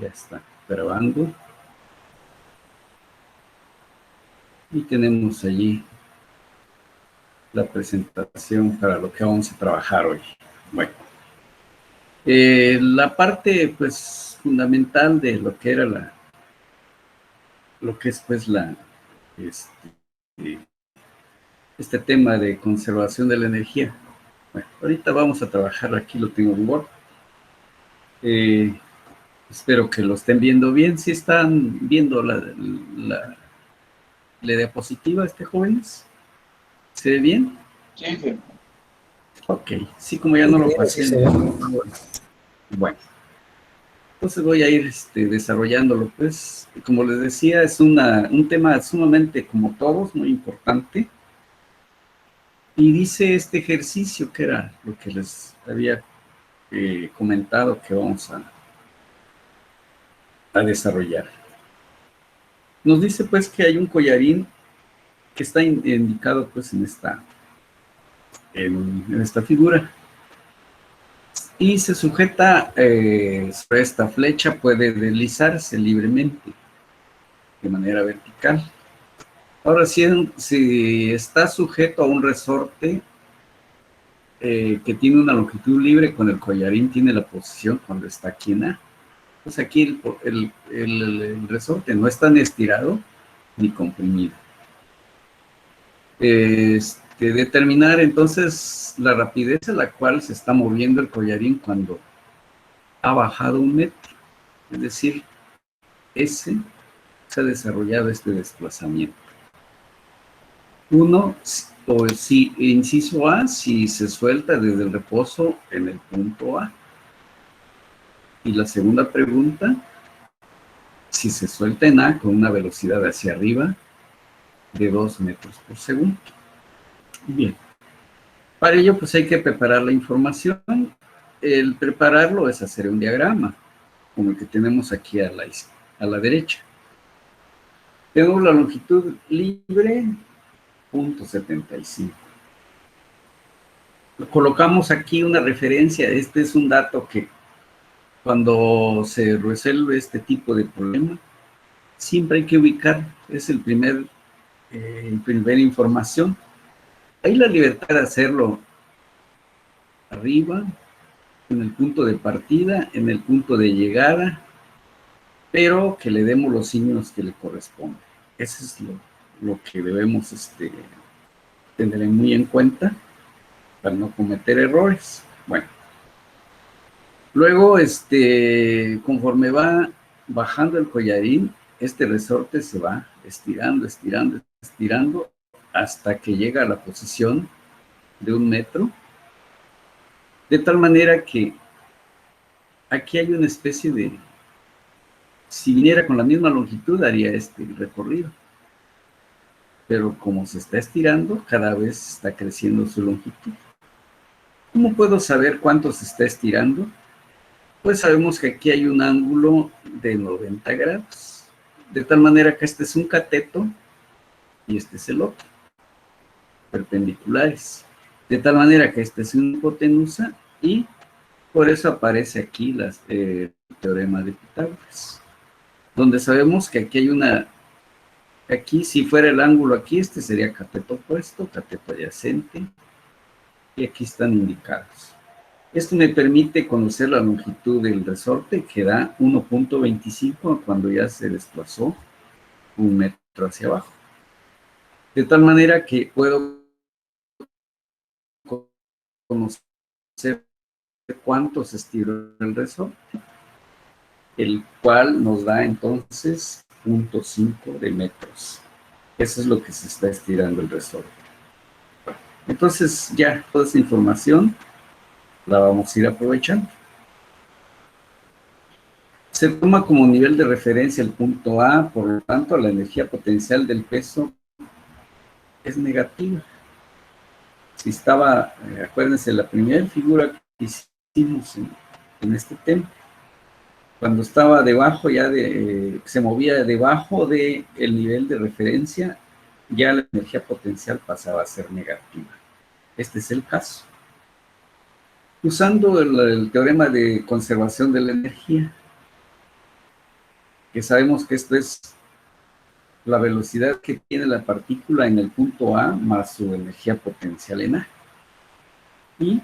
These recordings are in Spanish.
Ya está grabando. Y tenemos allí la presentación para lo que vamos a trabajar hoy. Bueno, la parte pues fundamental de lo que era lo que es pues este tema de conservación de la energía. Bueno, ahorita vamos a trabajar, aquí lo tengo en Word. Espero que lo estén viendo bien. ¿Sí están viendo la diapositiva, jóvenes? ¿Se ve bien? Sí, sí. Ok, sí, como ya no lo pasé. Sí, Bueno, entonces voy a ir desarrollándolo, pues. Como les decía, es un tema sumamente, como todos, muy importante. Y dice este ejercicio, que era lo que les había comentado que vamos a desarrollar. Nos dice, pues, que hay un collarín que está indicado, pues, en esta figura. Y se sujeta sobre esta flecha, puede deslizarse libremente, de manera vertical. Ahora, si está sujeto a un resorte que tiene una longitud libre, con el collarín tiene la posición cuando está aquí en A. Pues aquí el resorte no está ni estirado ni comprimido. Determinar entonces la rapidez a la cual se está moviendo el collarín cuando ha bajado 1 metro. Es decir, se ha desarrollado este desplazamiento. Uno, o si, inciso A, si se suelta desde el reposo en el punto A. Y la segunda pregunta, si se suelta en A con una velocidad hacia arriba de 2 metros por segundo. Bien. Para ello, pues hay que preparar la información. El prepararlo es hacer un diagrama, como el que tenemos aquí a la derecha. Tengo la longitud libre, 0.75. Colocamos aquí una referencia. Este es un dato que cuando se resuelve este tipo de problema, siempre hay que ubicar. Es el primera información. Hay la libertad de hacerlo arriba, en el punto de partida, en el punto de llegada, pero que le demos los signos que le corresponden. Eso es lo que debemos tener muy en cuenta para no cometer errores. Bueno, luego, conforme va bajando el collarín, este resorte se va estirando, estirando, estirando, hasta que llega a la posición de 1 metro, de tal manera que aquí hay una especie de, si viniera con la misma longitud, haría este recorrido, pero como se está estirando, cada vez está creciendo su longitud. ¿Cómo puedo saber cuánto se está estirando? Pues sabemos que aquí hay un ángulo de 90 grados, de tal manera que este es un cateto y este es el otro, perpendiculares, de tal manera que este es una hipotenusa, y por eso aparece aquí el teorema de Pitágoras, donde sabemos que aquí hay aquí si fuera el ángulo aquí, este sería cateto opuesto, cateto adyacente, y aquí están indicados. Esto me permite conocer la longitud del resorte, que da 1.25 cuando ya se desplazó 1 metro hacia abajo. De tal manera que puedo conocer cuánto se estiró el resorte, el cual nos da entonces 0.5 de metros. Eso es lo que se está estirando el resorte. Entonces ya toda esa información la vamos a ir aprovechando. Se toma como nivel de referencia el punto A, por lo tanto la energía potencial del peso es negativa. Si estaba, acuérdense, la primera figura que hicimos en este tema, cuando estaba debajo se movía debajo del nivel de referencia, ya la energía potencial pasaba a ser negativa. Este es el caso. Usando el teorema de conservación de la energía, que sabemos que esto es la velocidad que tiene la partícula en el punto A más su energía potencial en A. Y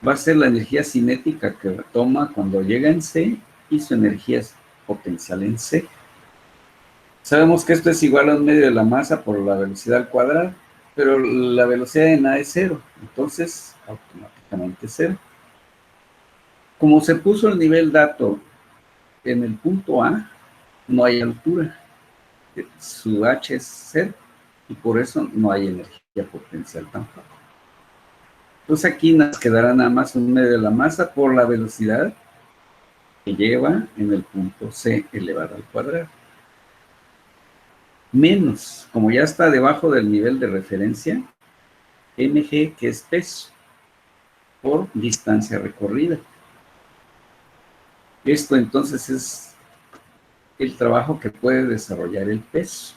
va a ser la energía cinética que toma cuando llega en C y su energía potencial en C. Sabemos que esto es igual a un medio de la masa por la velocidad al cuadrado, pero la velocidad en A es 0, entonces automáticamente 0. Como se puso el nivel dato en el punto A, no hay altura, su H es 0, y por eso no hay energía potencial tampoco. Entonces aquí nos quedará nada más un medio de la masa por la velocidad que lleva en el punto C elevado al cuadrado. Menos, como ya está debajo del nivel de referencia, mg, que es peso, por distancia recorrida. Esto entonces es el trabajo que puede desarrollar el peso.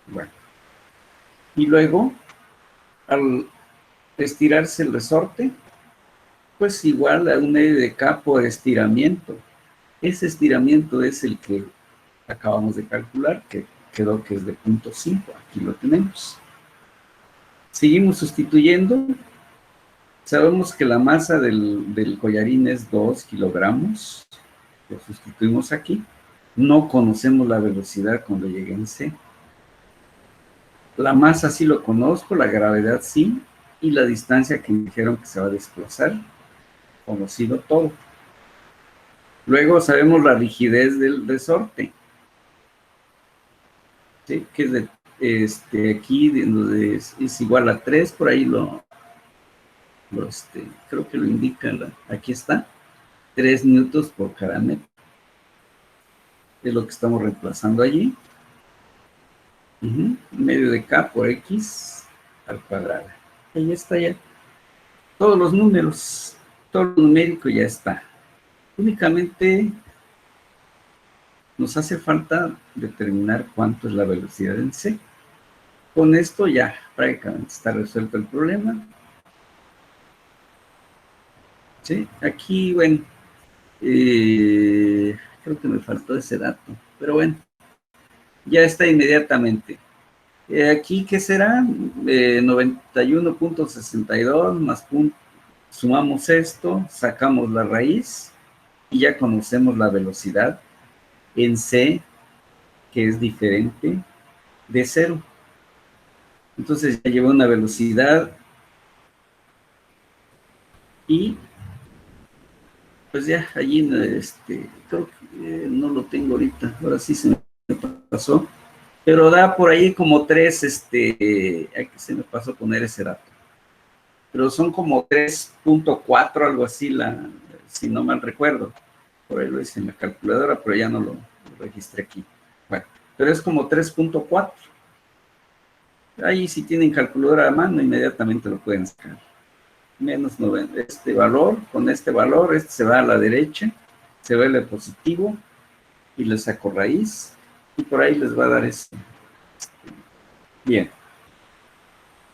Bueno, y luego, al estirarse el resorte, pues igual a un medio de K por estiramiento. Ese estiramiento es el que acabamos de calcular, que quedó que es de 0.5. Aquí lo tenemos. Seguimos sustituyendo. Sabemos que la masa del collarín es 2 kilogramos. Lo sustituimos aquí. No conocemos la velocidad cuando llegue en C. La masa sí lo conozco, la gravedad sí, y la distancia que me dijeron que se va a desplazar, conocido todo. Luego sabemos la rigidez del resorte, ¿sí? Que es de aquí es igual a 3, por ahí creo que lo indica, aquí está, 3 newtons por cada metro. Es lo que estamos reemplazando allí. Medio de K por X al cuadrado. Ahí está ya. Todos los números, todo lo numérico ya está. Únicamente nos hace falta determinar cuánto es la velocidad en C. Con esto ya prácticamente está resuelto el problema. ¿Sí? Aquí, bueno, creo que me faltó ese dato, pero bueno, ya está inmediatamente. Aquí, ¿qué será? 91.62 más sumamos esto, sacamos la raíz y ya conocemos la velocidad en C, que es diferente de 0. Entonces ya lleva una velocidad y pues ya allí creo que no lo tengo ahorita, ahora sí se me pasó, pero da por ahí como 3, aquí se me pasó poner ese dato, pero son como 3.4, algo así, si no mal recuerdo, por ahí lo hice en la calculadora, pero ya no lo registré aquí. Bueno, pero es como 3.4. Ahí si tienen calculadora a mano, inmediatamente lo pueden sacar. Menos 90, este valor, con este valor, este se va a la derecha, se va el positivo, y le saco raíz, y por ahí les va a dar este. Bien.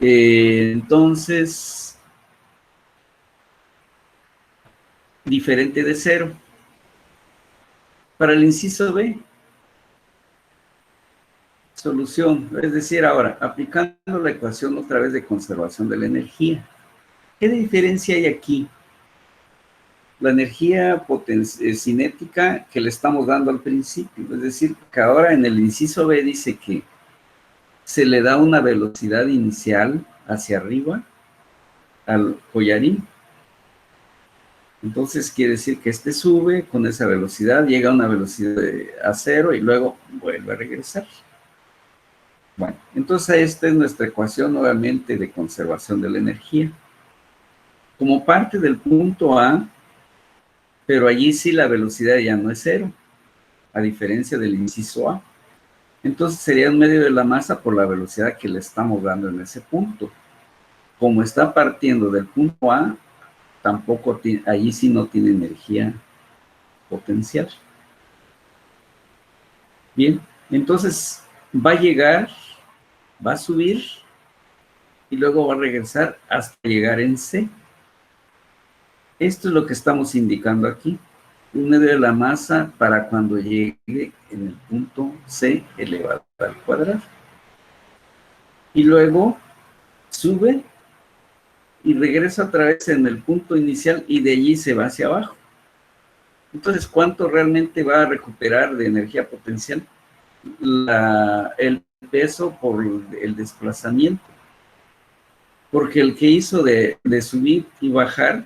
Entonces, diferente de 0. Para el inciso B, solución, es decir, ahora, aplicando la ecuación otra vez de conservación de la energía. ¿Qué diferencia hay aquí? La energía cinética que le estamos dando al principio, es decir, que ahora en el inciso B dice que se le da una velocidad inicial hacia arriba al collarín. Entonces quiere decir que este sube con esa velocidad, llega a una velocidad a 0 y luego vuelve a regresar. Bueno, entonces esta es nuestra ecuación nuevamente de conservación de la energía. Como parte del punto A, pero allí sí la velocidad ya no es 0, a diferencia del inciso A. Entonces sería un medio de la masa por la velocidad que le estamos dando en ese punto. Como está partiendo del punto A, tampoco allí sí no tiene energía potencial. Bien, entonces va a llegar, va a subir y luego va a regresar hasta llegar en C. Esto es lo que estamos indicando aquí. un medio de la masa para cuando llegue en el punto C elevado al cuadrado. Y luego sube y regresa otra vez en el punto inicial y de allí se va hacia abajo. Entonces, ¿cuánto realmente va a recuperar de energía potencial? El peso por el desplazamiento. Porque el que hizo de subir y bajar,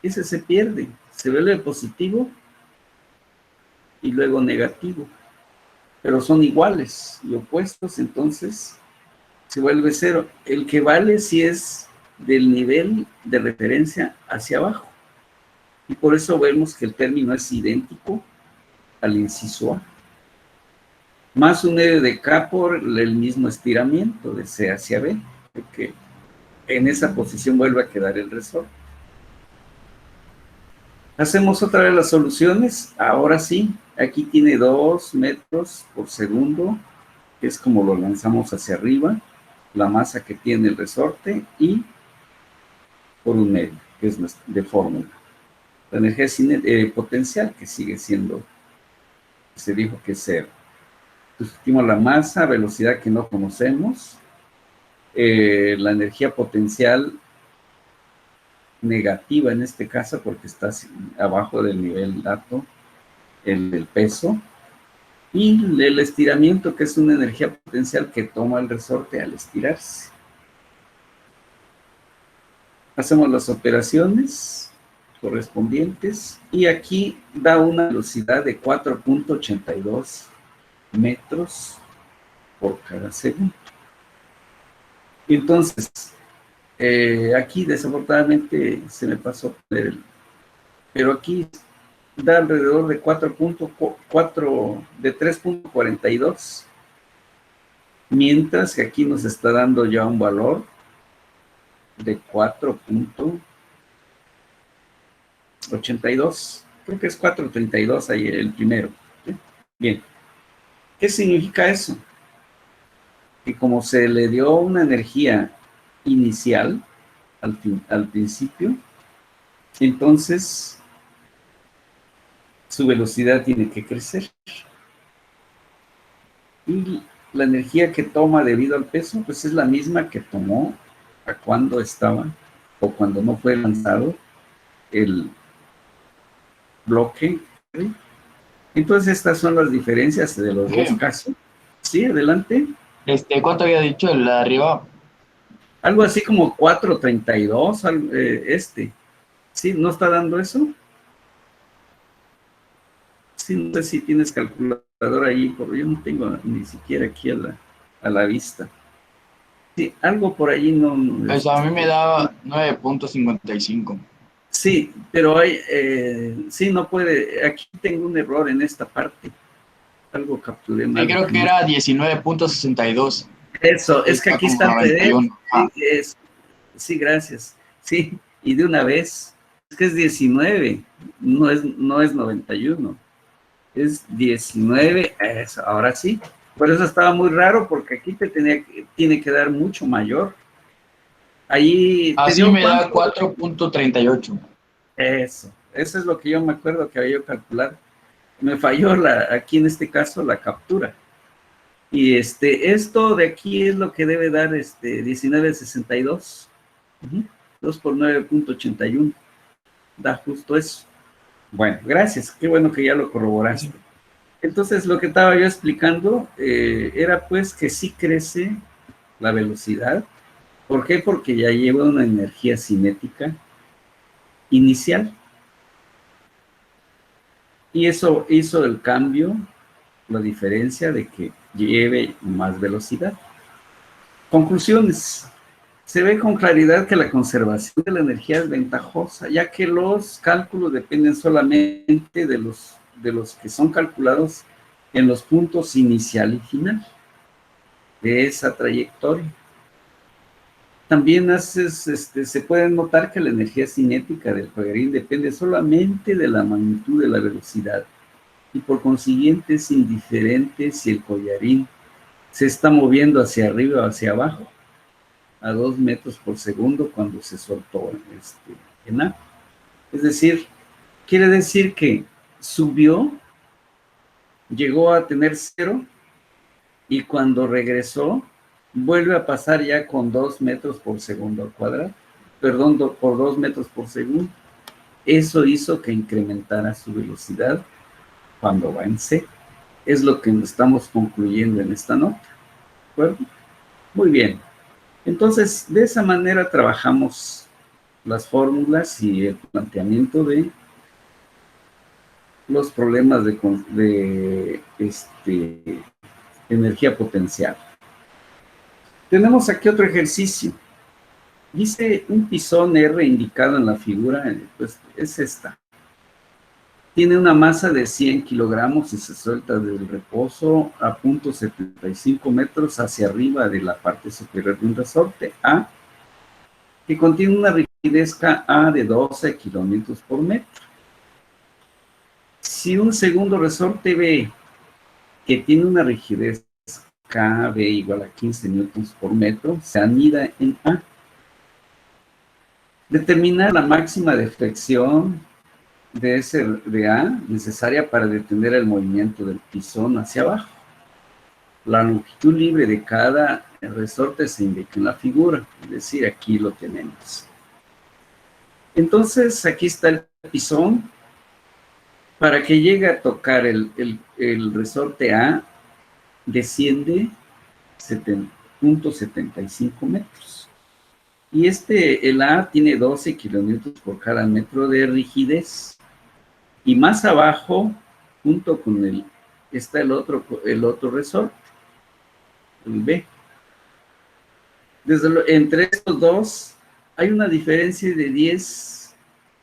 ese se pierde. Se vuelve positivo y luego negativo. Pero son iguales y opuestos, entonces se vuelve cero. El que vale sí es del nivel de referencia hacia abajo. Y por eso vemos que el término es idéntico al inciso A. Más un medio de K por el mismo estiramiento de C hacia B, porque en esa posición vuelve a quedar el resorte. Hacemos otra vez las soluciones. Ahora sí, aquí tiene 2 metros por segundo, que es como lo lanzamos hacia arriba, la masa que tiene el resorte, y por un medio, que es de fórmula. La energía potencial, que sigue siendo, se dijo que es cero. Sustituimos la masa, velocidad que no conocemos, la energía potencial negativa en este caso, porque está abajo del nivel dato, el peso, y el estiramiento, que es una energía potencial que toma el resorte al estirarse. Hacemos las operaciones correspondientes y aquí da una velocidad de 4.82 metros por cada segundo. Entonces, aquí desafortunadamente se me pasó poner pero aquí da alrededor de 3.42, mientras que aquí nos está dando ya un valor de 4.82. Creo que es 4.32 ahí el primero. ¿Sí? Bien. ¿Qué significa eso? Que como se le dio una energía inicial al principio, entonces su velocidad tiene que crecer. Y la energía que toma debido al peso, pues es la misma que tomó a cuando estaba o cuando no fue lanzado el bloque. ¿Sí? Entonces estas son las diferencias de los dos casos. Sí, adelante. ¿Cuánto había dicho el de arriba? Algo así como 4.32, ¿sí? ¿No está dando eso? Sí, no sé si tienes calculadora ahí, porque yo no tengo ni siquiera aquí a la vista. Sí, algo por ahí no... Pues a mí me daba 9.55. Sí, pero hay, sí, no puede, aquí tengo un error en esta parte, algo capturé Sí, mal. creo que era 19.62. Eso, es que Está aquí como está el PDF, 91. Ah. sí, gracias, sí, y de una vez, es que es 19, no es 91, es 19, eso, ahora sí, por eso estaba muy raro, porque aquí tiene que dar mucho mayor. Ahí te Así dio me da cuánto. 4.38. Eso es lo que yo me acuerdo que había yo calculado. Me falló aquí en este caso la captura. Y esto de aquí es lo que debe dar 19.62. 2 por 9.81. Da justo eso. Bueno, gracias. Qué bueno que ya lo corroboraste. Entonces, lo que estaba yo explicando era pues que sí crece la velocidad. ¿Por qué? Porque ya lleva una energía cinética inicial. Y eso hizo el cambio, la diferencia de que lleve más velocidad. Conclusiones. Se ve con claridad que la conservación de la energía es ventajosa, ya que los cálculos dependen solamente de los que son calculados en los puntos inicial y final de esa trayectoria. También se puede notar que la energía cinética del collarín depende solamente de la magnitud de la velocidad y por consiguiente es indiferente si el collarín se está moviendo hacia arriba o hacia abajo a 2 metros por segundo cuando se soltó en A. Es decir, quiere decir que subió, llegó a tener 0, y cuando regresó, vuelve a pasar ya con 2 metros por segundo al cuadrado, perdón, por 2 metros por segundo. Eso hizo que incrementara su velocidad cuando va en C. Es lo que estamos concluyendo en esta nota. ¿De acuerdo? Muy bien. Entonces, de esa manera trabajamos las fórmulas y el planteamiento de los problemas de energía potencial. Tenemos aquí otro ejercicio. Dice un pisón R indicado en la figura, pues es esta. Tiene una masa de 100 kilogramos y se suelta del reposo a 0.75 metros hacia arriba de la parte superior de un resorte A, que contiene una rigidez Ka de 12 kilómetros por metro. Si un segundo resorte B, que tiene una rigidez KB igual a 15 newtons por metro, se anida en A. Determinar la máxima de flexión de A necesaria para detener el movimiento del pisón hacia abajo. La longitud libre de cada resorte se indica en la figura, es decir, aquí lo tenemos. Entonces, aquí está el pisón. Para que llegue a tocar el resorte A, desciende 0.75 metros. Y el A tiene 12 kilonewtons por cada metro de rigidez. Y más abajo, junto con está el otro resorte, el B. Entre estos dos hay una diferencia de 10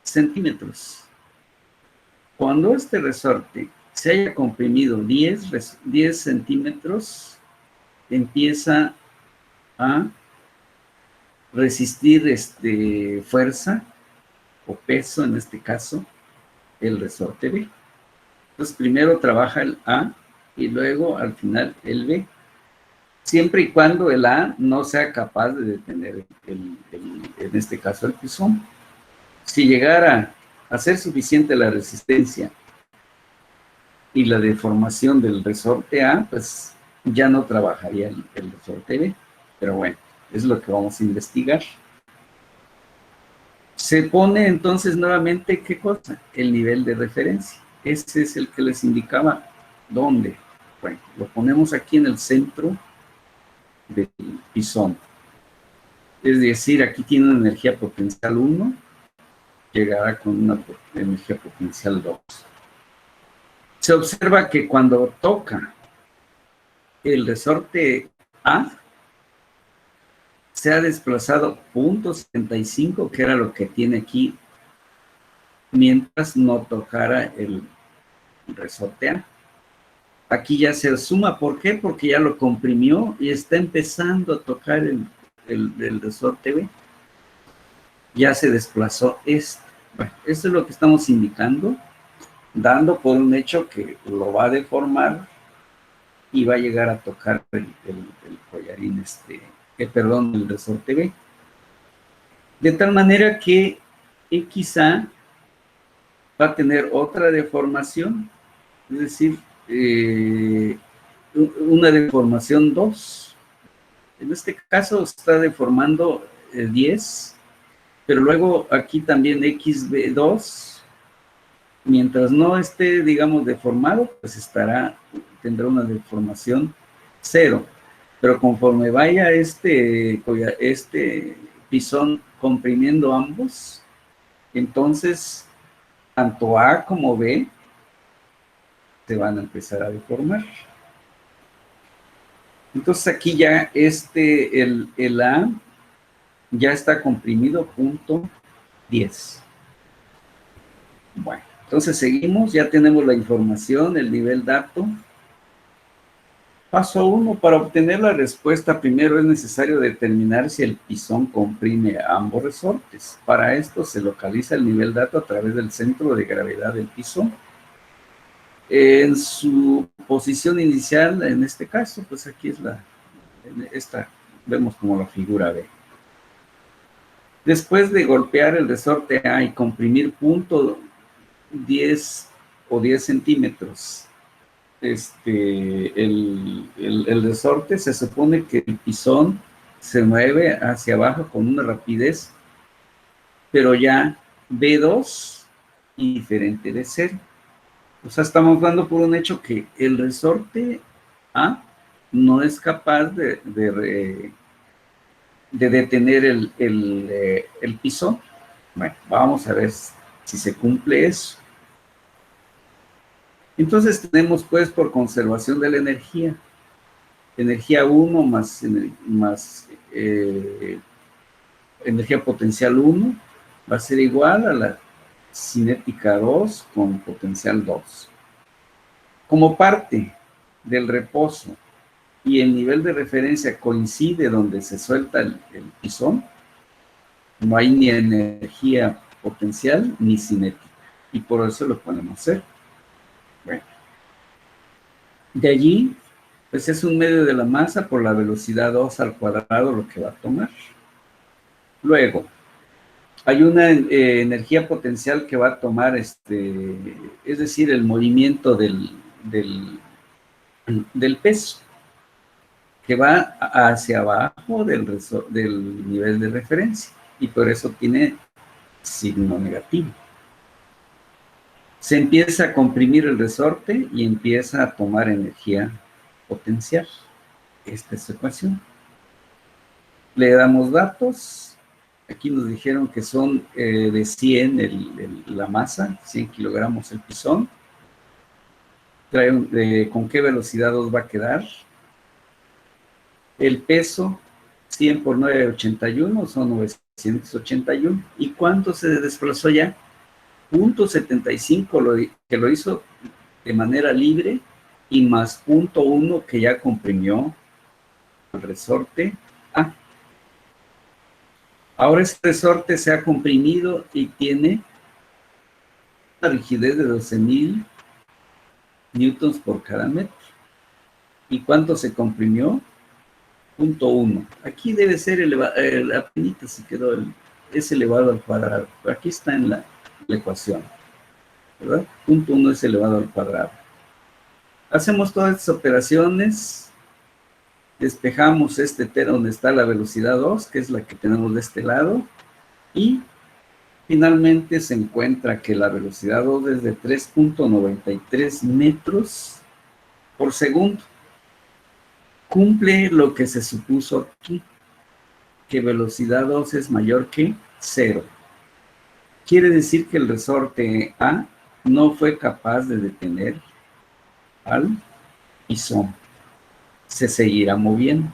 centímetros. Cuando este resorte se haya comprimido 10 centímetros, empieza a resistir fuerza o peso, en este caso, el resorte B. Entonces, primero trabaja el A y luego, al final, el B. Siempre y cuando el A no sea capaz de detener, en este caso, el pisón. Si llegara a ser suficiente la resistencia y la deformación del resorte A, pues ya no trabajaría el resorte B. Pero bueno, es lo que vamos a investigar. Se pone entonces nuevamente, ¿qué cosa? El nivel de referencia. Ese es el que les indicaba dónde. Bueno, lo ponemos aquí en el centro del pisón. Es decir, aquí tiene una energía potencial 1, llegará con una energía potencial 2. Se observa que cuando toca el resorte A, se ha desplazado 0.75, que era lo que tiene aquí, mientras no tocara el resorte A. Aquí ya se suma, ¿por qué? Porque ya lo comprimió y está empezando a tocar el resorte B. Ya se desplazó Bueno, esto es lo que estamos indicando, dando por un hecho que lo va a deformar y va a llegar a tocar el collarín, el resorte B. De tal manera que XA va a tener otra deformación, es decir, una deformación 2. En este caso está deformando 10, pero luego aquí también XB2, mientras no esté, digamos, deformado, pues tendrá una deformación 0. Pero conforme vaya este pisón comprimiendo ambos, entonces tanto A como B se van a empezar a deformar. Entonces aquí ya el A ya está comprimido 0.10. Bueno, entonces seguimos, ya tenemos la información, el nivel dato. Paso 1, para obtener la respuesta, primero es necesario determinar si el pisón comprime ambos resortes. Para esto se localiza el nivel dato a través del centro de gravedad del pisón. En su posición inicial, en este caso, pues aquí es vemos como la figura B. Después de golpear el resorte A y comprimir 0.10 o 10 centímetros el resorte, se supone que el pisón se mueve hacia abajo con una rapidez, pero ya B2 y diferente de 0. O sea, estamos dando por un hecho que el resorte A no es capaz de detener el pisón. Bueno, vamos a ver si se cumple eso. Entonces tenemos, pues, por conservación de la energía 1 más energía potencial 1 va a ser igual a la cinética 2 con potencial 2. Como parte del reposo y el nivel de referencia coincide donde se suelta el pisón, no hay ni energía potencial ni cinética, y por eso lo podemos hacer. Bueno, de allí, pues es un medio de la masa por la velocidad 2 al cuadrado lo que va a tomar. Luego, hay una energía potencial que va a tomar, es decir, el movimiento del peso, que va hacia abajo del nivel de referencia, y por eso tiene signo negativo. Se empieza a comprimir el resorte y empieza a tomar energía potencial. Esta es su ecuación. Le damos datos. Aquí nos dijeron que son de 100 la masa, 100 kilogramos el pisón. ¿Con qué velocidad os va a quedar? El peso, 100 por 981, son 981. ¿Y cuánto se desplazó ya? 0.75, que lo hizo de manera libre, y más 0.1 que ya comprimió el resorte A. Ahora este resorte se ha comprimido y tiene una rigidez de 12.000 newtons por cada metro. ¿Y cuánto se comprimió? 0.1. Aquí debe ser apenas se quedó es elevado al cuadrado. Aquí está en la ecuación, ¿verdad? 0.1 es elevado al cuadrado. Hacemos todas estas operaciones, despejamos donde está la velocidad 2, que es la que tenemos de este lado, y finalmente se encuentra que la velocidad 2 es de 3.93 metros por segundo. Cumple lo que se supuso aquí, que velocidad 2 es mayor que 0. Quiere decir que el resorte A no fue capaz de detener al pisón. Se seguirá moviendo.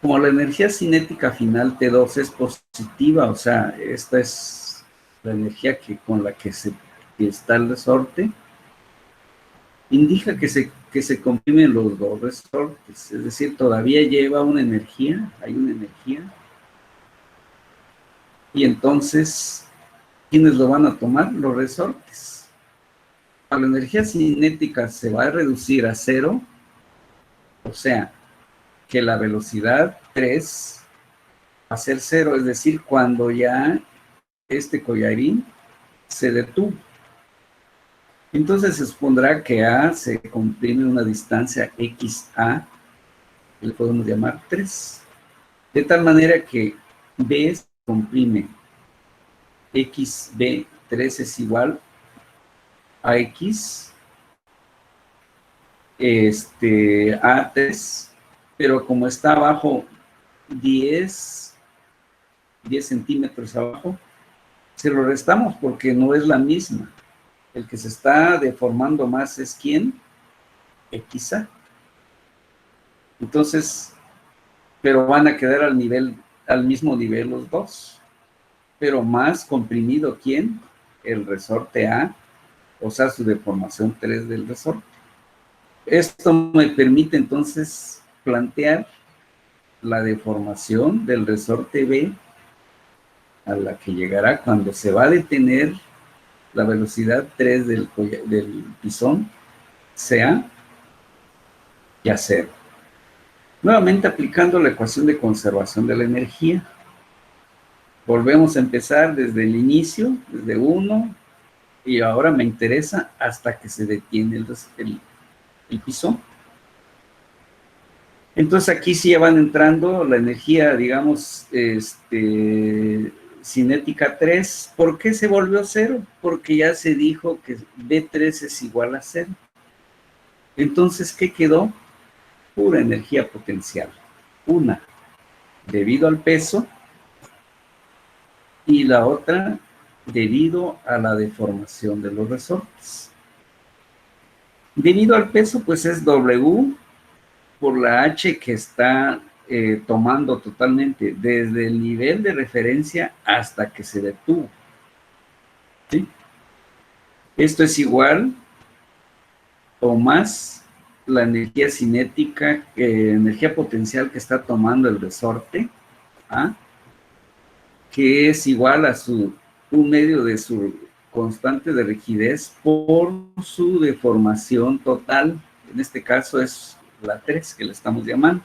Como la energía cinética final T2 es positiva, o sea, esta es la energía con la que está el resorte, indica que se comprimen los dos resortes, es decir, todavía lleva una energía, hay una energía, y entonces, ¿quiénes lo van a tomar? Los resortes. La energía cinética se va a reducir a 0, o sea, que la velocidad 3 va a ser 0, es decir, cuando ya este collarín se detuvo. Entonces se supondrá que A se comprime una distancia XA, le podemos llamar 3, de tal manera que B se comprime XB3 es igual a X A3, pero como está abajo 10 centímetros abajo, se lo restamos porque no es la misma. El que se está deformando más es ¿quién? XA. Entonces, pero van a quedar al mismo nivel los dos. Pero más comprimido ¿quién? El resorte A, o sea, su deformación 3 del resorte. Esto me permite entonces plantear la deformación del resorte B a la que llegará cuando se va a detener la velocidad 3 del pisón, sea ya 0. Nuevamente aplicando la ecuación de conservación de la energía. Volvemos a empezar desde el inicio, desde 1, Y ahora me interesa hasta que se detiene el pisón. Entonces aquí sí ya van entrando la energía, digamos, cinética 3. ¿Por qué se volvió cero? Porque ya se dijo que B3 es igual a cero. Entonces, ¿qué quedó? Pura energía potencial. Una, debido al peso, y la otra, debido a la deformación de los resortes. Debido al peso, pues es W por la H que está tomando totalmente desde el nivel de referencia hasta que se detuvo. ¿Sí? Esto es igual o más la energía cinética, energía potencial que está tomando el resorte, ¿ah? Que es igual a un medio de su constante de rigidez por su deformación total. En este caso es la 3 que le estamos llamando.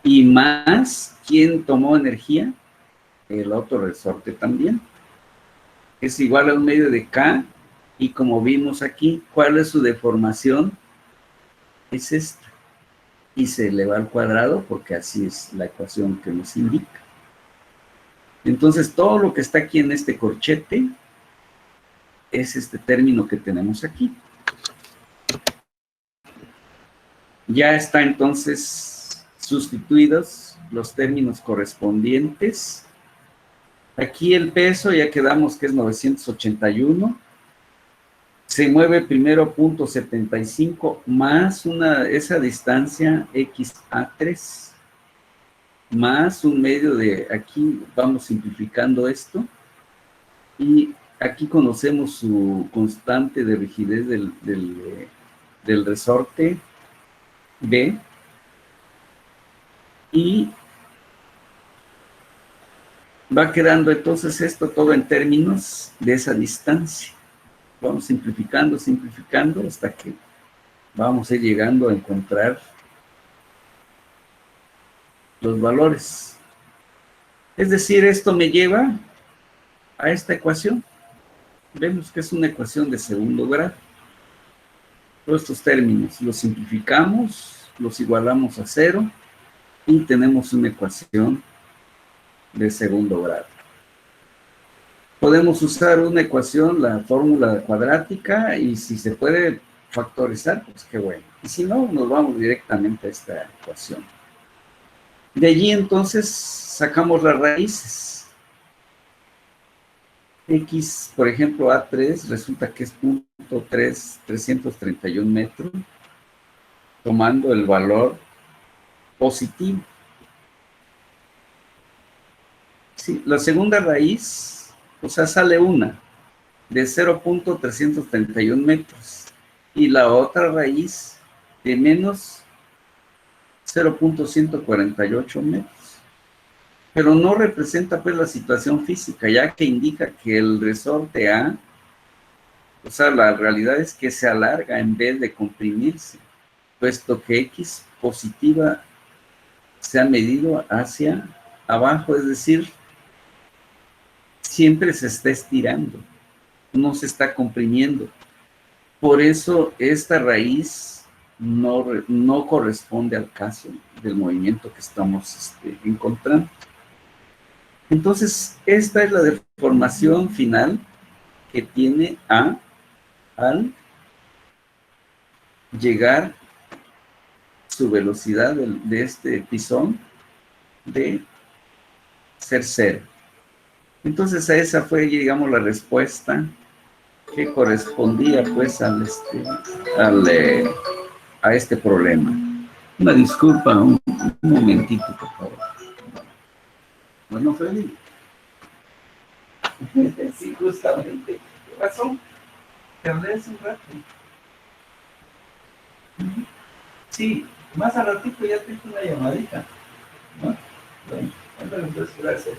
Y más, ¿quién tomó energía? El otro resorte también. Es igual a un medio de K, y como vimos aquí, ¿cuál es su deformación? Es esta. Y se eleva al cuadrado porque así es la ecuación que nos indica. Entonces, todo lo que está aquí en este corchete es este término que tenemos aquí. Ya está entonces sustituidos los términos correspondientes. Aquí el peso, ya quedamos que es 981. Se mueve primero 0.75 más esa distancia XA3, más un medio de, aquí vamos simplificando esto, y aquí conocemos su constante de rigidez del resorte B, y va quedando entonces esto todo en términos de esa distancia. Vamos simplificando, simplificando, hasta que vamos a ir llegando a encontrar los valores. Es decir, esto me lleva a esta ecuación. Vemos que es una ecuación de segundo grado. Todos estos términos los simplificamos, los igualamos a cero, y tenemos una ecuación de segundo grado. Podemos usar una ecuación, la fórmula cuadrática, y si se puede factorizar, pues qué bueno. Y si no, nos vamos directamente a esta ecuación. De allí entonces sacamos las raíces. X, por ejemplo, A3 resulta que es 331 metros, tomando el valor positivo. Sí, la segunda raíz, o sea, sale una de 0.331 metros, y la otra raíz de menos 0.148 metros. Pero no representa pues la situación física, ya que indica que el resorte A, o sea, la realidad es que se alarga en vez de comprimirse, puesto que X positiva se ha medido hacia abajo, es decir, siempre se está estirando, no se está comprimiendo. Por eso esta raíz no corresponde al caso del movimiento que estamos encontrando. Entonces, esta es la deformación final que tiene A al llegar su velocidad de este pisón de ser cero. Entonces, esa fue, digamos, la respuesta que correspondía pues a este problema. Una disculpa, un momentito, por favor. Bueno, Freddy. Sí, justamente. ¿Qué pasó? Te hablé hace un rato. Sí, más al ratito ya tengo una llamadita, ¿no? Bueno, entonces, gracias.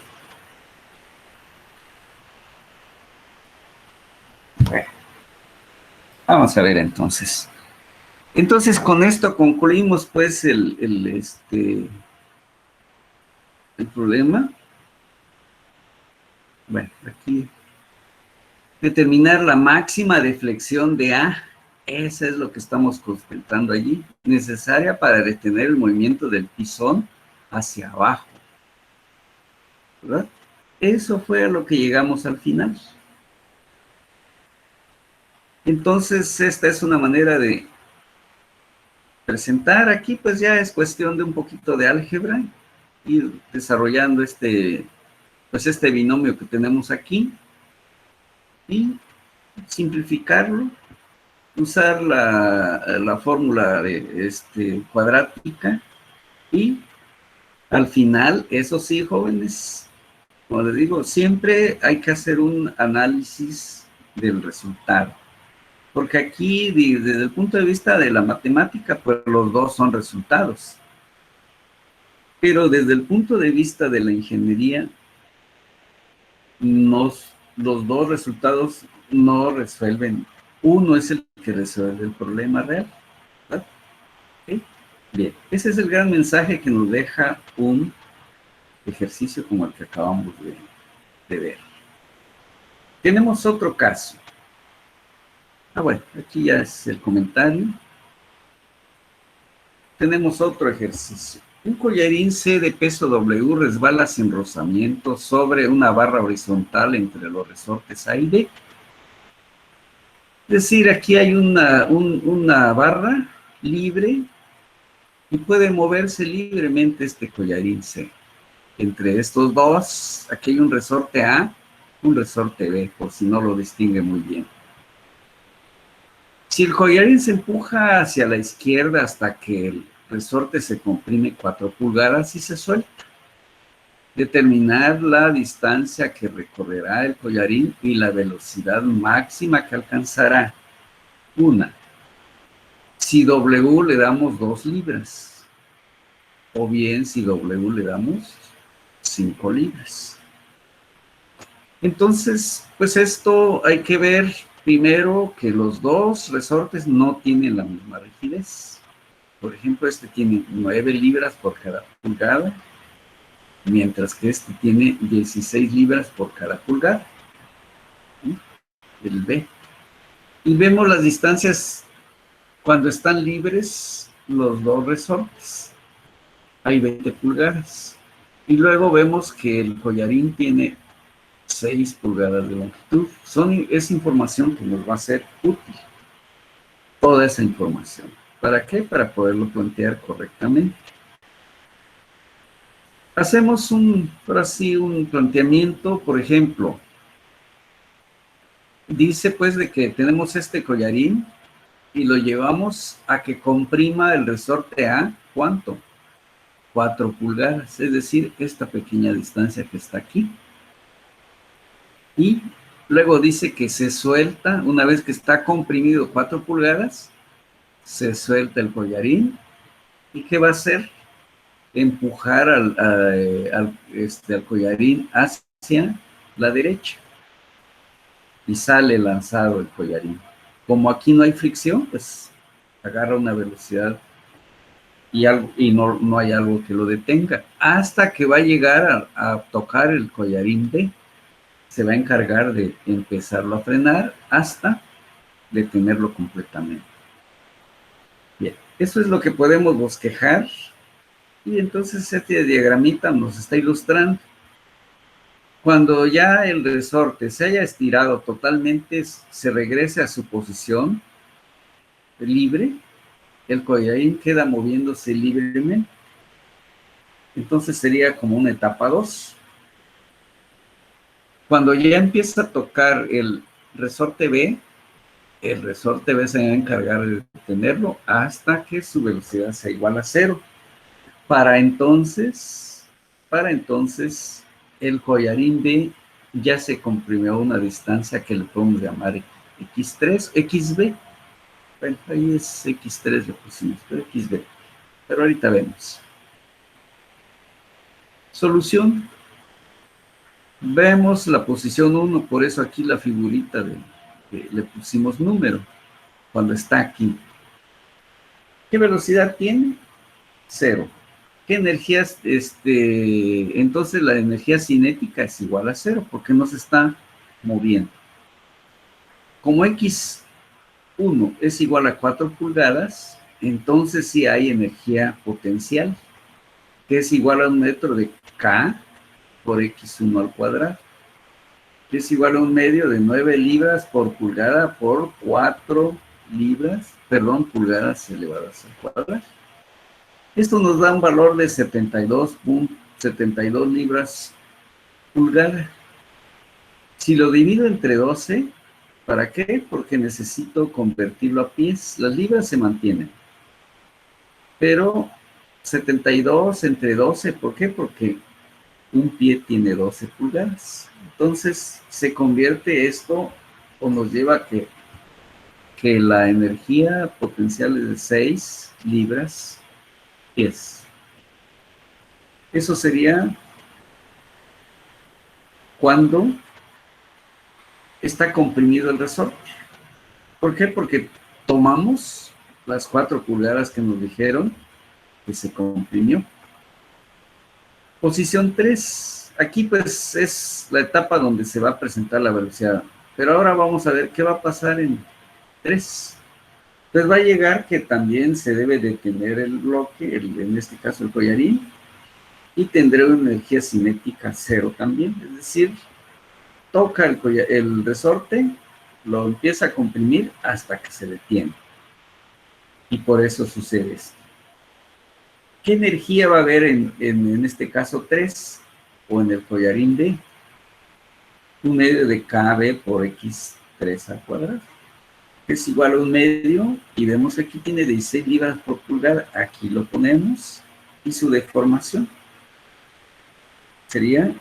Bueno, vamos a ver entonces. Entonces, con esto concluimos pues el problema. Bueno, aquí Determinar la máxima deflexión de A. Esa es lo que estamos contemplando allí. Necesaria para detener el movimiento del tizón hacia abajo. ¿Verdad? Eso fue a lo que llegamos al final. Entonces, esta es una manera de presentar. Aquí pues ya es cuestión de un poquito de álgebra, ir desarrollando este binomio que tenemos aquí y simplificarlo, usar la fórmula de cuadrática y al final, eso sí, jóvenes, como les digo, siempre hay que hacer un análisis del resultado. Porque aquí, desde el punto de vista de la matemática, pues los dos son resultados. Pero desde el punto de vista de la ingeniería, los dos resultados no resuelven. Uno es el que resuelve el problema real, ¿verdad? ¿Okay? Bien, ese es el gran mensaje que nos deja un ejercicio como el que acabamos de ver. Tenemos otro caso. Bueno, aquí ya es el comentario. Tenemos otro ejercicio. Un collarín C de peso W resbala sin rozamiento sobre una barra horizontal entre los resortes A y B. Es decir, aquí hay una barra libre y puede moverse libremente este collarín C. Entre estos dos, aquí hay un resorte A, un resorte B, por si no lo distingue muy bien. Si el collarín se empuja hacia la izquierda hasta que el resorte se comprime 4 pulgadas y se suelta. Determinar la distancia que recorrerá el collarín y la velocidad máxima que alcanzará. 1. Si W le damos 2 libras. O bien si W le damos 5 libras. Entonces, pues esto hay que ver primero que los dos resortes no tienen la misma rigidez. Por ejemplo, este tiene 9 libras por cada pulgada, mientras que este tiene 16 libras por cada pulgada. ¿Sí? El B. Y vemos las distancias cuando están libres los dos resortes. Hay 20 pulgadas. Y luego vemos que el collarín tiene 6 pulgadas de longitud. Es información que nos va a ser útil. Toda esa información. ¿Para qué? Para poderlo plantear correctamente. Hacemos ahora sí, un planteamiento, por ejemplo. Dice pues de que tenemos este collarín y lo llevamos a que comprima el resorte A, ¿cuánto? 4 pulgadas, es decir, esta pequeña distancia que está aquí. Y luego dice que se suelta, una vez que está comprimido 4 pulgadas, se suelta el collarín. ¿Y qué va a hacer? Empujar al collarín hacia la derecha. Y sale lanzado el collarín. Como aquí no hay fricción, pues agarra una velocidad y no hay algo que lo detenga. Hasta que va a llegar a tocar el collarín B. Se va a encargar de empezarlo a frenar hasta detenerlo completamente. Bien, eso es lo que podemos bosquejar. Y entonces este diagramita nos está ilustrando. Cuando ya el resorte se haya estirado totalmente, se regrese a su posición libre, el collarín queda moviéndose libremente. Entonces sería como una etapa 2. Cuando ya empieza a tocar el resorte B se va a encargar de detenerlo hasta que su velocidad sea igual a 0. Para entonces, el collarín B ya se comprimió a una distancia que le podemos llamar X3, XB. Bueno, ahí es X3 le pusimos, pero XB. Pero ahorita vemos. Solución. Vemos la posición 1, por eso aquí la figurita le pusimos número, cuando está aquí. ¿Qué velocidad tiene? 0. ¿Qué energías? Entonces la energía cinética es igual a 0, porque no se está moviendo. como X1 es igual a 4 pulgadas, entonces sí hay energía potencial, que es igual a 1 metro de K por X1 al cuadrado, que es igual a 1/2 de 9 libras por pulgada por 4 pulgadas elevadas al cuadrado. Esto nos da un valor de 72 libras pulgada. Si lo divido entre 12, ¿para qué? Porque necesito convertirlo a pies. Las libras se mantienen. Pero 72 entre 12, ¿por qué? Porque un pie tiene 12 pulgadas. Entonces, se convierte esto, o nos lleva a que la energía potencial es de 6 libras pies. Eso sería cuando está comprimido el resorte. ¿Por qué? Porque tomamos las 4 pulgadas que nos dijeron que se comprimió. Posición 3. Aquí pues es la etapa donde se va a presentar la velocidad. Pero ahora vamos a ver qué va a pasar en 3. Pues va a llegar que también se debe detener el bloque, en este caso el collarín, y tendrá una energía cinética 0 también. Es decir, toca el resorte, lo empieza a comprimir hasta que se detiene. Y por eso sucede esto. ¿Qué energía va a haber en este caso 3 o en el collarín D? 1/2 de KB por X3 al cuadrado. Es igual a 1/2, y vemos que aquí tiene 16 libras por pulgada. Aquí lo ponemos, y su deformación sería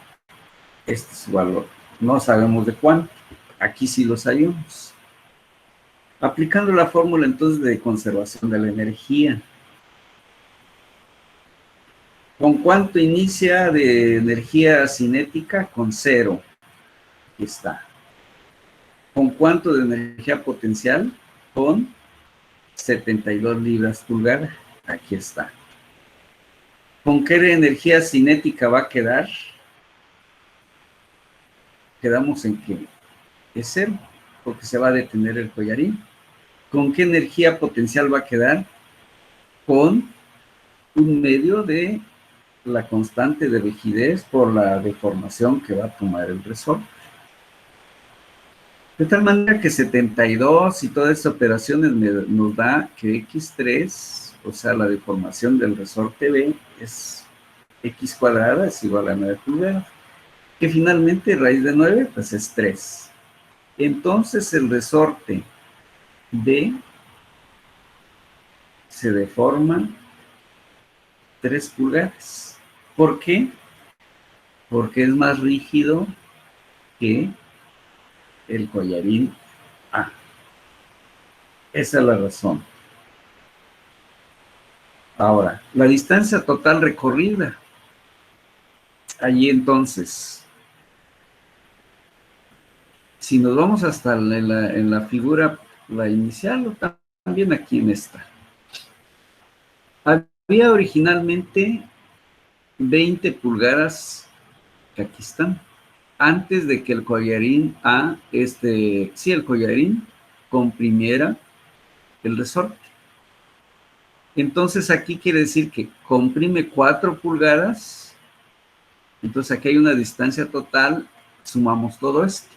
este su valor. No sabemos de cuánto. Aquí sí lo sabemos. Aplicando la fórmula entonces de conservación de la energía. ¿Con cuánto inicia de energía cinética? Con 0. Aquí está. ¿Con cuánto de energía potencial? Con 72 libras pulgada. Aquí está. ¿Con qué energía cinética va a quedar? Quedamos en que es 0, porque se va a detener el collarín. ¿Con qué energía potencial va a quedar? Con 1/2 de la constante de rigidez por la deformación que va a tomar el resorte. De tal manera que 72 y todas estas operaciones nos da que X3, o sea, la deformación del resorte B, es X cuadrada es igual a 9 pulgadas. Que finalmente raíz de 9, pues es 3. Entonces el resorte D se deforma 3 pulgadas. ¿Por qué? Porque es más rígido que el collarín A. Esa es la razón. Ahora, la distancia total recorrida. Allí entonces, si nos vamos hasta en la figura, la inicial, o también aquí en esta. Había originalmente 20 pulgadas, que aquí están, antes de que el collarín A, el collarín comprimiera el resorte. Entonces aquí quiere decir que comprime 4 pulgadas, entonces aquí hay una distancia total, sumamos todo esto.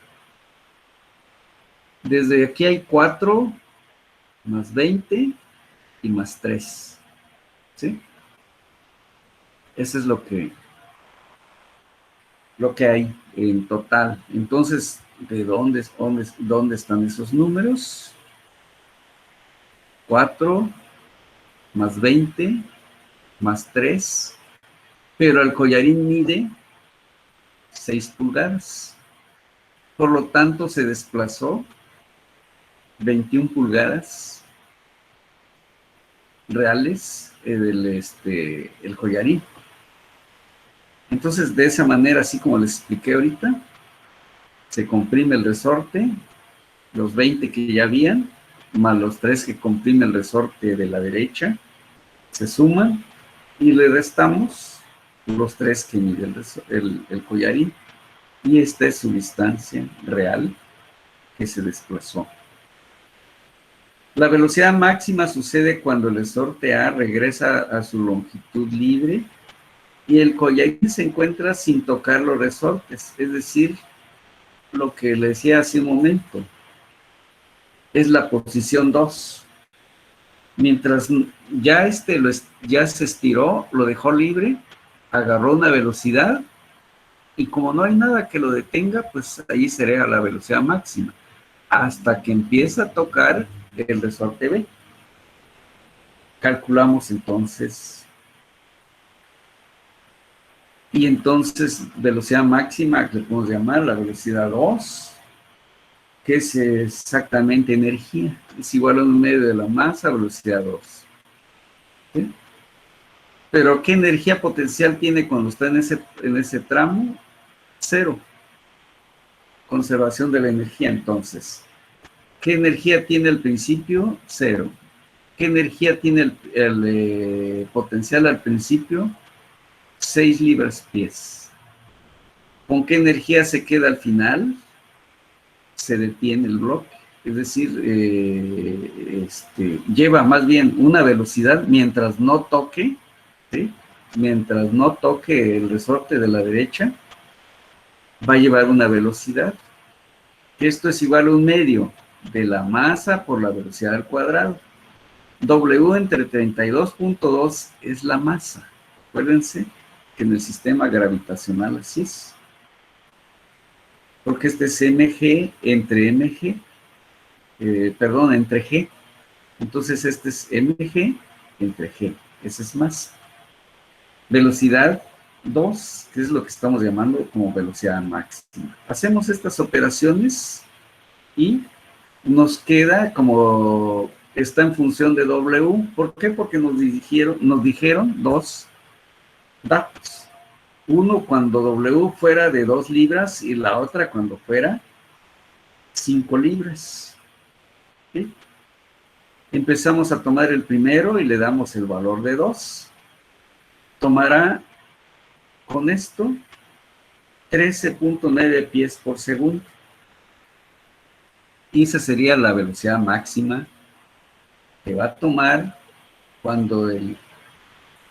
Desde aquí hay 4 más 20 y más 3. ¿Sí? Eso es lo que hay en total. Entonces, ¿de dónde están esos números? 4 más 20 más 3, pero el collarín mide 6 pulgadas. Por lo tanto, se desplazó 21 pulgadas reales el collarín. Entonces, de esa manera, así como les expliqué ahorita, se comprime el resorte, los 20 que ya habían, más los 3 que comprime el resorte de la derecha, se suman y le restamos los 3 que mide el collarín. Y esta es su distancia real que se desplazó. La velocidad máxima sucede cuando el resorte A regresa a su longitud libre y el collarín se encuentra sin tocar los resortes, es decir, lo que le decía hace un momento, es la posición 2. Mientras ya, ya se estiró, lo dejó libre, agarró una velocidad y como no hay nada que lo detenga, pues ahí sería la velocidad máxima, hasta que empieza a tocar el resorte B. Calculamos entonces, y entonces velocidad máxima, que le podemos llamar la velocidad 2, que es exactamente energía, es igual a 1/2 de la masa, velocidad 2. ¿Sí? Pero ¿qué energía potencial tiene cuando está en ese tramo? 0. Conservación de la energía, entonces. ¿Qué energía tiene al principio? 0. ¿Qué energía tiene el potencial al principio? 6 libras-pies. ¿Con qué energía se queda al final? Se detiene el bloque. Es decir, lleva más bien una velocidad mientras no toque, ¿sí? Mientras no toque el resorte de la derecha, va a llevar una velocidad. Esto es igual a 1/2 de la masa por la velocidad al cuadrado. W entre 32.2 es la masa. Acuérdense que en el sistema gravitacional así es. Porque este es mg entre mg, entre g. Entonces este es mg entre g. Ese es masa. Velocidad 2, que es lo que estamos llamando como velocidad máxima. Hacemos estas operaciones y nos queda como está en función de W. ¿Por qué? Porque nos dijeron dos datos. Uno cuando W fuera de 2 libras y la otra cuando fuera 5 libras. ¿Sí? Empezamos a tomar el primero y le damos el valor de 2. Tomará con esto 13.9 pies por segundo. Y esa sería la velocidad máxima que va a tomar cuando el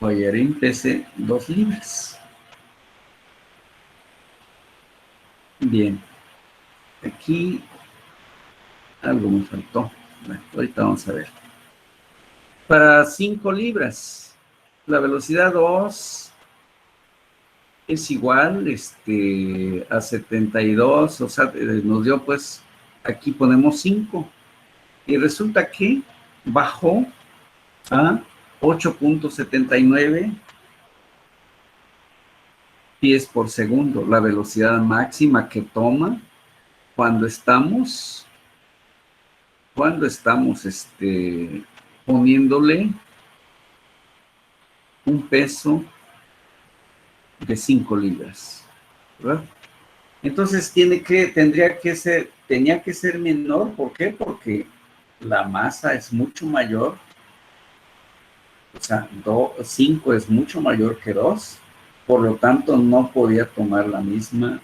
collarín pese 2 libras. Bien, aquí algo me faltó. Bueno, ahorita vamos a ver. Para 5 libras, la velocidad 2 es igual a 72, o sea, nos dio pues, aquí ponemos 5. Y resulta que bajó a 8.79 pies por segundo, la velocidad máxima que toma cuando estamos poniéndole un peso de 5 libras, ¿verdad? Entonces tenía que ser menor. ¿Por qué? Porque la masa es mucho mayor, o sea, 5 es mucho mayor que 2, por lo tanto no podía tomar la misma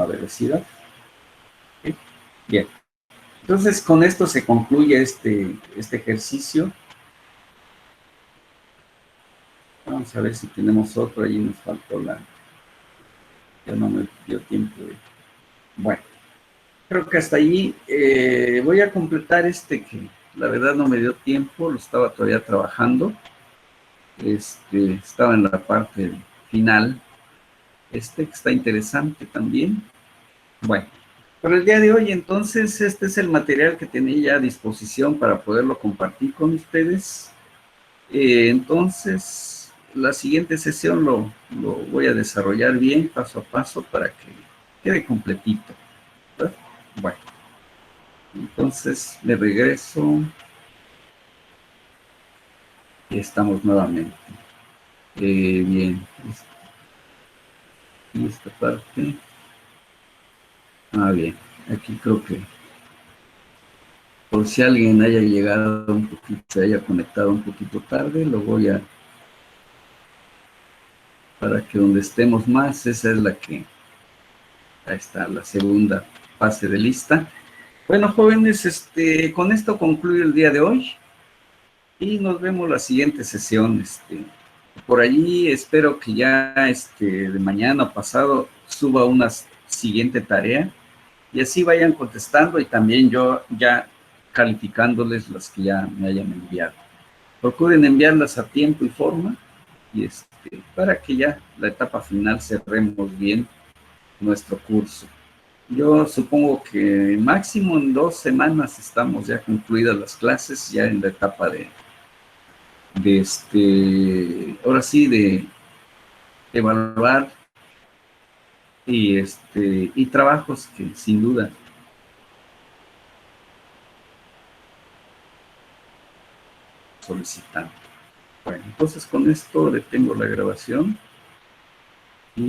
velocidad. ¿Sí? Bien, entonces con esto se concluye este ejercicio. Vamos a ver si tenemos otro, ahí nos faltó ya no me dio tiempo de... Bueno, creo que hasta allí voy a completar que la verdad no me dio tiempo, lo estaba todavía trabajando. Estaba en la parte final, que está interesante también. Bueno, para el día de hoy, entonces, este es el material que tenía ya a disposición para poderlo compartir con ustedes. Entonces, la siguiente sesión lo voy a desarrollar bien, paso a paso, para que quede completito, ¿verdad? Bueno, entonces me regreso y estamos nuevamente. Bien, y esta parte. Bien, aquí creo que por si alguien haya llegado un poquito, se haya conectado un poquito tarde, lo voy a, para que donde estemos más, esa es la que Ahí está la segunda fase de lista. Bueno, jóvenes, con esto concluye el día de hoy y nos vemos la siguiente sesión. Por allí espero que ya de mañana o pasado suba una siguiente tarea y así vayan contestando y también yo ya calificándoles las que ya me hayan enviado. Procuren enviarlas a tiempo y forma y para que ya la etapa final cerremos bien nuestro curso. Yo supongo que máximo en 2 semanas estamos ya concluidas las clases, ya en la etapa ahora sí, de evaluar y trabajos que sin duda solicitan. Bueno, entonces con esto detengo la grabación.